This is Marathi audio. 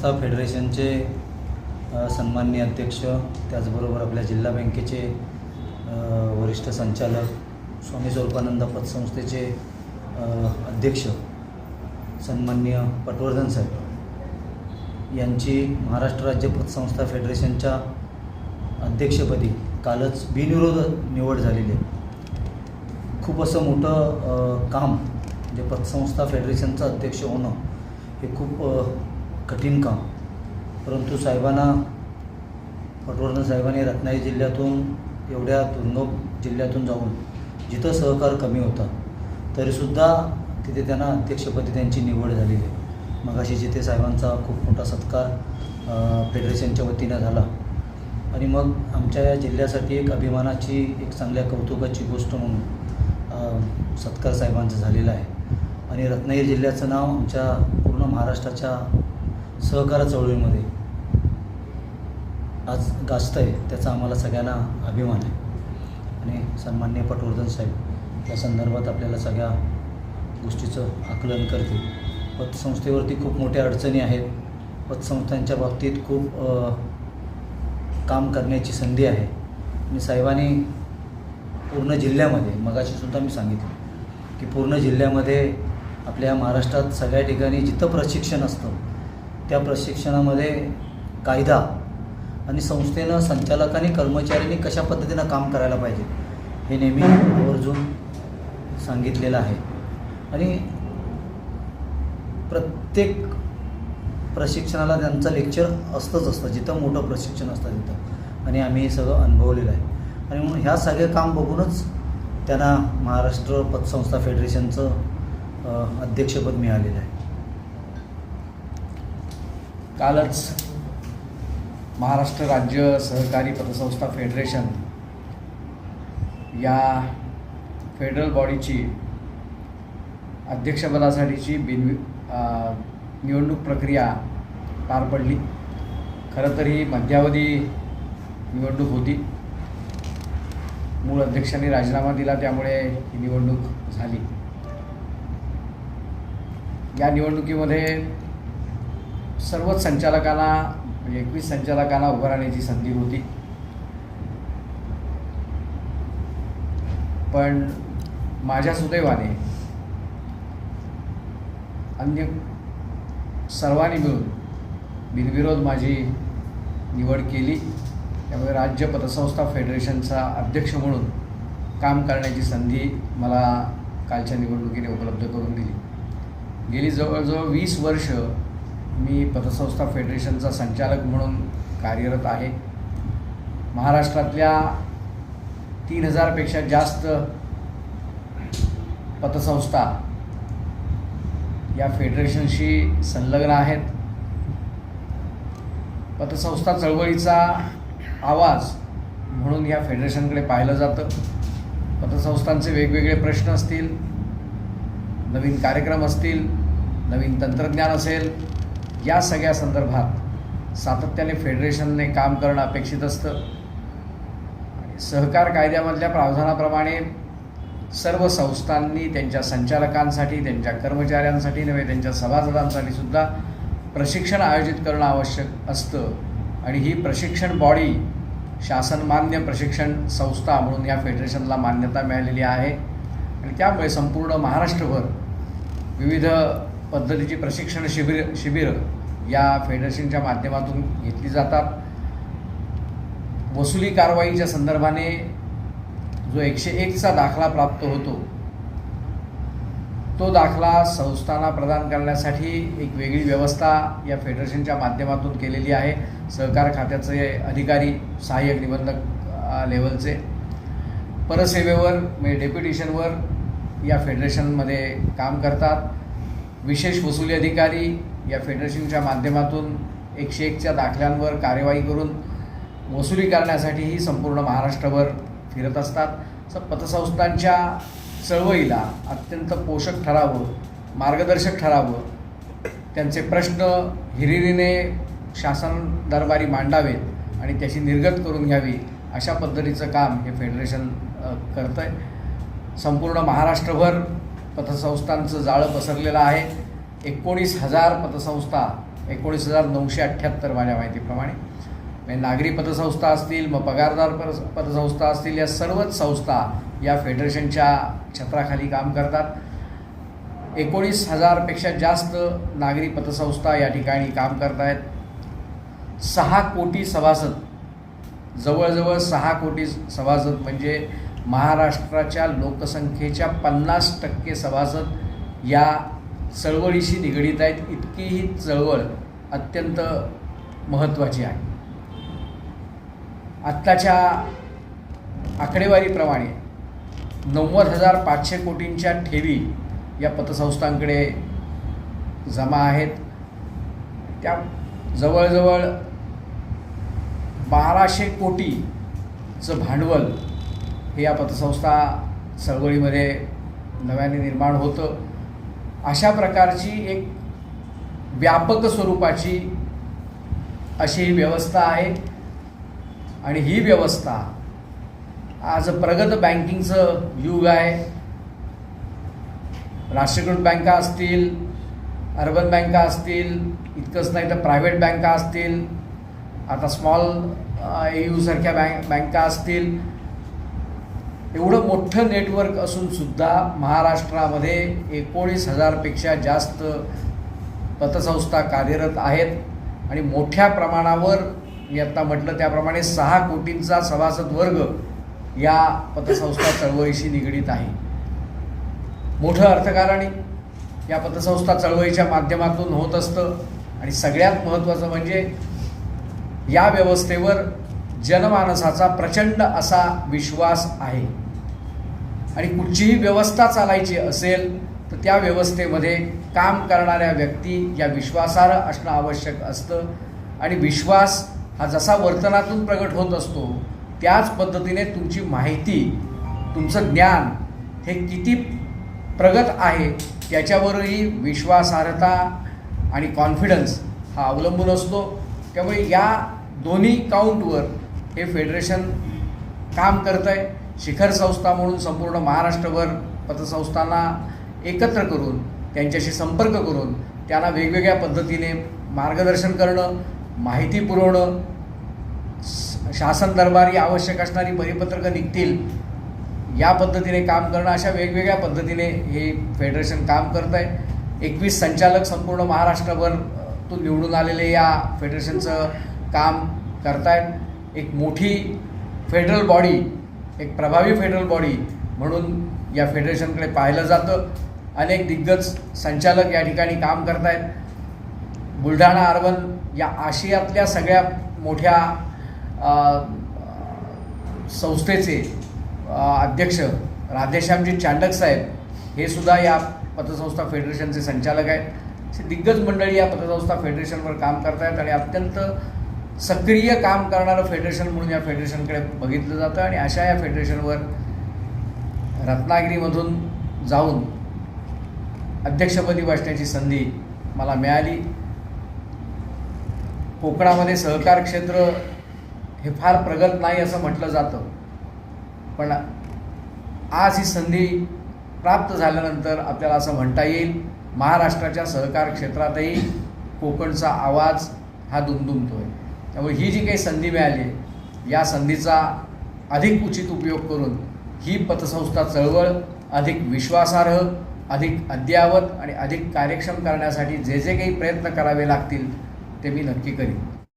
पतसंस्था फेडरेशनचे सन्माननीय अध्यक्ष, त्याचबरोबर आपल्या जिल्हा बँकेचे वरिष्ठ संचालक, स्वामी स्वरूपानंद पतसंस्थेचे अध्यक्ष सन्माननीय पटवर्धन साहेब यांची महाराष्ट्र राज्य पतसंस्था फेडरेशनच्या अध्यक्षपदी कालच बिनविरोध निवड झालेली आहे. खूप असं मोठं काम म्हणजे पतसंस्था फेडरेशनचं अध्यक्ष होणं हे खूप कठीण काम, परंतु पटवर्धन साहेबांनी रत्नागिरी जिल्ह्यातून एवढ्या दुर्गम जिल्ह्यातून जाऊन जिथं सहकार कमी होता तरीसुद्धा तिथे त्यांना अध्यक्षपदी त्यांची निवड झालेली आहे. मगाशी जिथे साहेबांचा खूप मोठा सत्कार फेडरेशनच्या वतीनं झाला आणि मग आमच्या या जिल्ह्यासाठी एक अभिमानाची, एक चांगल्या कौतुकाची गोष्ट म्हणून सत्कार साहेबांचा झालेला आहे. आणि रत्नागिरी जिल्ह्याचं नाव आमच्या पूर्ण महाराष्ट्राच्या सहकार चळवळीमध्ये आज गाजतं आहे, त्याचा आम्हाला सगळ्यांना अभिमान आहे. आणि सन्माननीय पटवर्धन साहेब या संदर्भात आपल्याला सगळ्या गोष्टीचं आकलन करतील. पतसंस्थेवरती खूप मोठ्या अडचणी आहेत. पतसंस्थांच्या बाबतीत खूप काम करण्याची संधी आहे. आणि साहेबांनी पूर्ण जिल्ह्यामध्ये, मगाशीसुद्धा मी सांगितलं की पूर्ण जिल्ह्यामध्ये आपल्या महाराष्ट्रात सगळ्या ठिकाणी जिथं प्रशिक्षण असतं त्या प्रशिक्षणामध्ये कायदा आणि संस्थेनं संचालकांनी कर्मचाऱ्यांनी कशा पद्धतीनं काम करायला पाहिजे हे नेहमी आवर्जून सांगितलेलं आहे. आणि प्रत्येक प्रशिक्षणाला त्यांचं लेक्चर असतं जिथं मोठं प्रशिक्षण असतं तिथं, आणि आम्ही हे सगळं अनुभवलेलं आहे. आणि म्हणून ह्या सगळं काम बघूनच त्यांना महाराष्ट्र पतसंस्था फेडरेशनचं अध्यक्षपद मिळालेलं आहे. कालच महाराष्ट्र राज्य सहकारी पतसंस्था फेडरेशन या फेडरल बॉडीची अध्यक्षपदासाठीची निवडणूक प्रक्रिया पार पडली. खरं तर ही मध्यावधी निवडणूक होती. मूळ अध्यक्षांनी राजीनामा दिला, त्यामुळे ही निवडणूक झाली. या निवडणुकीमध्ये सर्वच संचालकांना म्हणजे 21 संचालकांना उभं राहण्याची संधी होती, पण माझ्या सुदैवाने अन्य सर्वांनी मिळून बिनविरोध माझी निवड केली. त्यामुळे राज्य पतसंस्था फेडरेशनचा अध्यक्ष म्हणून काम करण्याची संधी मला कालच्या निवडणुकीने उपलब्ध करून दिली. गेली जवळजवळ 20 वर्ष मी पतसंस्था फेडरेशनचा संचालक म्हणून कार्यरत आहे. महाराष्ट्रातल्या 3000पेक्षा जास्त पतसंस्था या फेडरेशनशी संलग्न आहेत. पतसंस्था चळवळीचा आवाज म्हणून या फेडरेशनकडे पाहिलं जातं. पतसंस्थांचे वेगवेगळे प्रश्न असतील, नवीन कार्यक्रम असतील, नवीन तंत्रज्ञान असेल, या सगळ्या संदर्भात सातत्याने फेडरेशनने काम करणं अपेक्षित असतं. सहकार कायद्यामधल्या प्रावधानाप्रमाणे सर्व संस्थांनी त्यांच्या संचालकांसाठी, त्यांच्या कर्मचाऱ्यांसाठी नव्हे, त्यांच्या सभासदांसाठी सुद्धा प्रशिक्षण आयोजित करणं आवश्यक असतं. आणि ही प्रशिक्षण बॉडी शासनमान्य प्रशिक्षण संस्था म्हणून या फेडरेशनला मान्यता मिळालेली आहे. आणि त्यामुळे संपूर्ण महाराष्ट्रभर विविध पद्धतीची प्रशिक्षण शिबिरं या फेडरेशनच्या माध्यमातून घेतली जातात. वसुली कारवाईच्या संदर्भाने जो 101चा दाखला प्राप्त होतो तो दाखला संस्थांना प्रदान करण्यासाठी एक वेगळी व्यवस्था या फेडरेशनच्या माध्यमातून केलेली आहे. सहकार खात्याचे अधिकारी, सहाय्यक निबंधक लेवलचे परसेवेवर म्हणजे डेप्युटेशनवर या फेडरेशनमध्ये काम करतात. विशेष वसुली अधिकारी या फेडरेशनच्या माध्यमातून 101च्या दाखल्यांवर कार्यवाही करून वसुली करण्यासाठीही संपूर्ण महाराष्ट्रभर फिरत असतात. पतसंस्थांच्या चळवळीला अत्यंत पोषक ठरावं, मार्गदर्शक ठरावं, त्यांचे प्रश्न हिरिरीने शासन दरबारी मांडावेत आणि त्याची निर्गत करून घ्यावी, अशा पद्धतीचं काम हे फेडरेशन करतं आहे. संपूर्ण महाराष्ट्रभर पतसंस्थांचं जाळं पसरलेलं आहे. 19,000 पतसंस्था 19,978 माझ्या माहितीप्रमाणे. म्हणजे नागरी पतसंस्था असतील, मग पगारदार पतसंस्था असतील, या सर्वच संस्था या फेडरेशनच्या छत्राखाली काम करतात. 19,000पेक्षा जास्त नागरी पतसंस्था या ठिकाणी काम करत आहेत. 6 कोटी सभासद, जवळजवळ 6 कोटी सभासद म्हणजे महाराष्ट्राच्या लोकसंख्येच्या 50% सभासद या चळवळीशी निगडीत आहेत. इतकी ही चळवळ अत्यंत महत्त्वाची आहे. आत्ताच्या आकडेवारीप्रमाणे 90,500 कोटींच्या ठेवी या पतसंस्थांकडे जमा आहेत. त्या जवळजवळ 1,200 कोटीचं भांडवल हे या पतसंस्था चळवळीमध्ये नव्याने निर्माण होतं. अशा प्रकारची एक व्यापक स्वरूपाची अशी ही व्यवस्था आहे. आणि ही व्यवस्था आज प्रगत बँकिंगचं युग आहे. राष्ट्रीयकृत बँका असतील, अर्बन बँका असतील, इतकंच नाही तर प्रायव्हेट बँका असतील, आता स्मॉल AU सारख्या बँका असतील. एवढं मोठं नेटवर्क असूनसुद्धा महाराष्ट्रामध्ये 19,000पेक्षा जास्त पतसंस्था कार्यरत आहेत. आणि मोठ्या प्रमाणावर मी आत्ता म्हटलं त्याप्रमाणे 6 कोटींचा सभासद वर्ग या पतसंस्था चळवळीशी निगडीत आहे. मोठं अर्थकारण या पतसंस्था चळवळीच्या माध्यमातून होत असतं. आणि सगळ्यात महत्त्वाचं म्हणजे या व्यवस्थेवर जनमानसाचा प्रचंड असा विश्वास आहे. आणि कुठचीही व्यवस्था चालायची असेल तर त्या व्यवस्थेमध्ये काम करणाऱ्या व्यक्ती या विश्वासार्ह असणं आवश्यक असतं. आणि विश्वास हा जसा वर्तनातून प्रगट होत असतो त्याच पद्धतीने तुमची माहिती, तुमचं ज्ञान हे किती प्रगत आहे त्याच्यावरही विश्वासार्हता आणि कॉन्फिडन्स हा अवलंबून असतो. त्यामुळे या दोन्ही काउंटवर हे फेडरेशन काम करतं आहे. शिखर संस्था म्हणून संपूर्ण महाराष्ट्रभर पतसंस्थांना एकत्र करून, त्यांच्याशी संपर्क करून त्यांना वेगवेगळ्या पद्धतीने मार्गदर्शन करणं, माहिती पुरवणं, शासन दरबारी आवश्यक असणारी परिपत्रकं निघतील या पद्धतीने काम करणं, अशा वेगवेगळ्या पद्धतीने हे फेडरेशन काम करत आहे. 21 संचालक संपूर्ण महाराष्ट्रभरातून निवडून आलेले या फेडरेशनचं काम करतायत. एक मोठी फेडरल बॉडी, एक प्रभावी फेडरल बॉडी म्हणून या फेडरेशनकडे पाहिलं जातं. अनेक दिग्गज संचालक या ठिकाणी काम करतायत. बुलढाणा अर्बन या आशियातल्या सगळ्या मोठ्या संस्थेचे अध्यक्ष राधेश्यामजी चांडक साहेब हे सुद्धा या पतसंस्था फेडरेशनचे संचालक आहेत. दिग्गज मंडळी या पतसंस्था फेडरेशनवर काम करतायत आणि अत्यंत सक्रिय काम करणारं फेडरेशन म्हणून या फेडरेशनकडे बघितलं जातं. आणि अशा या फेडरेशनवर रत्नागिरीमधून जाऊन अध्यक्षपदी बसण्याची संधी मला मिळाली. कोकणामध्ये सहकार क्षेत्र हे फार प्रगत नाही असं म्हटलं जातं, पण आज ही संधी प्राप्त झाल्यानंतर आपल्याला असं म्हणता येईल महाराष्ट्राच्या सहकार क्षेत्रातही कोकणचा आवाज हा दुमदुमतो आहे. त्यामुळे ही जी काही संधी मिळाली या संधीचा अधिक उचित उपयोग करून ही पतसंस्था चळवळ अधिक विश्वासार्ह, अधिक अद्ययावत आणि अधिक कार्यक्षम करण्यासाठी जे जे काही प्रयत्न करावे लागतील ते मी नक्की करीन.